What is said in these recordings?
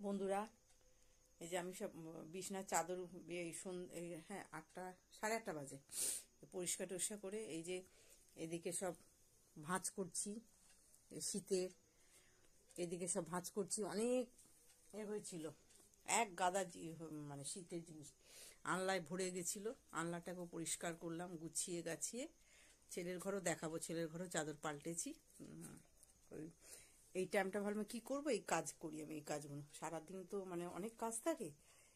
বন্ধুরা, এই যে আমি সব বিছনার চাদর হ্যাঁ 8টা 8:30 বাজে পরিষ্কার টরিষ্কার করে এই যে এদিকে সব ভাঁজ করছি। শীতের এদিকে সব ভাঁজ করছি। অনেক হয়েছিল, এক গাদা মানে শীতের জিনিস আনলায় ভরে গেছিলো। আনলাটাকেও পরিষ্কার করলাম, গুছিয়ে গাছিয়ে। ছেলের ঘরও দেখাবো, ছেলের ঘরও চাদর পাল্টেছি। এই টাইমটা ভাবলাম কি করবো, এই কাজ করি আমি। এই কাজগুলো সারাদিন তো মানে অনেক কাজ থাকে,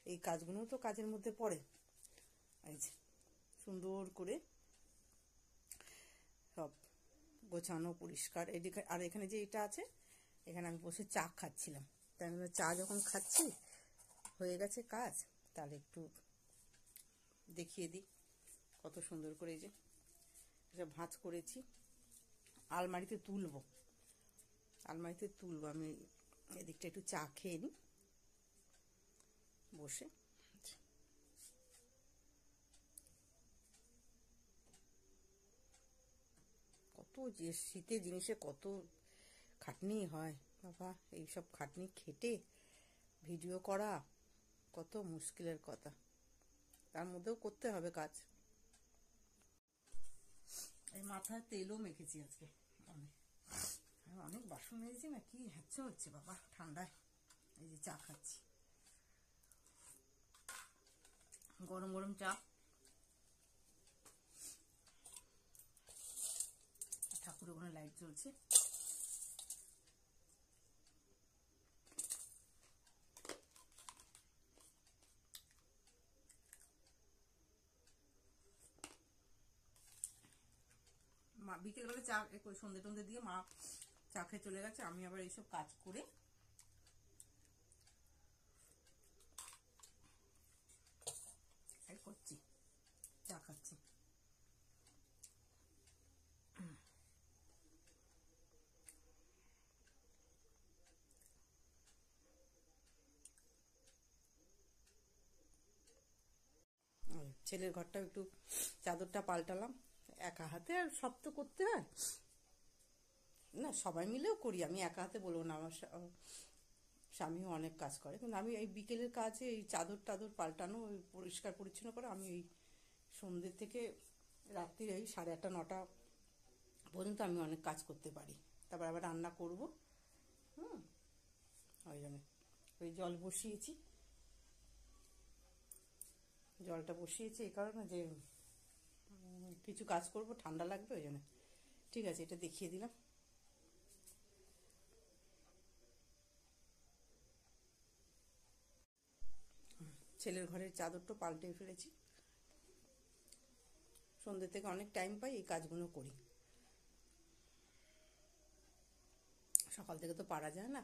এই কাজগুলো তো কাজের মধ্যে পড়ে। এই যে সুন্দর করে সব গোছানো পরিষ্কার। এদিকে আর এখানে যে এটা আছে, এখানে আমি বসে চা খাচ্ছিলাম। তাই আমি চা যখন খাচ্ছি হয়ে গেছে কাজ, তাহলে একটু দেখিয়ে দিই কত সুন্দর করে এই যে এসব ভাঁজ করেছি। আলমারিতে তুলবো আমি। এদিকটা একটু চা খেয়ে নিই বসে। কত যে শীতের জিনিসে কত খাটনি হয় বাবা। এইসব খাটনি খেটে ভিডিও করা কত মুশকিলের কথা, তার মধ্যেও করতে হবে কাজ। এই মাথায় তেলও মেখেছি আজকে অনেক। অনেক বাসন মেরেছি না, কি হ্যাচ্ছে হচ্ছে বাবা ঠান্ডায়। এই যে চা খাচ্ছি, গরম গরম চা। ঠাকুরের ওখানে লাইট জ্বলছে। মা বিকেলবেলা চা সন্ধে টন্ধে দিয়ে মা চা খেয়ে চলে গেছে। আমি আবার এইসব কাজ করে করছি, চা খাচ্ছি। ছেলের ঘরটা একটু চাদরটা পাল্টালাম একা হাতে। আর সব তো করতে হয় না, সবাই মিলেও করি। আমি একা হাতে বলবো না, আমার স্বামীও অনেক কাজ করে। কিন্তু আমি এই বিকেলের কাজে এই চাদর টাদর পাল্টানো, পরিষ্কার পরিচ্ছন্ন করে আমি এই সন্ধ্যে থেকে রাত্রির এই 8:30 9টা পর্যন্ত আমি অনেক কাজ করতে পারি। তারপর আবার রান্না করবো। ওই জন্য ওই জলটা বসিয়েছি এই কারণে যে কিছু কাজ করব, ঠান্ডা লাগবে ওই জন্য। ঠিক আছে, এটা দেখিয়ে দিলাম। ছেলের ঘরের চাদরটা পাল্টে ফেলেছি। সন্ধ্যে থেকে অনেক টাইম পাই, এই কাজগুলো করি। সকাল থেকে তো পারা যায় না।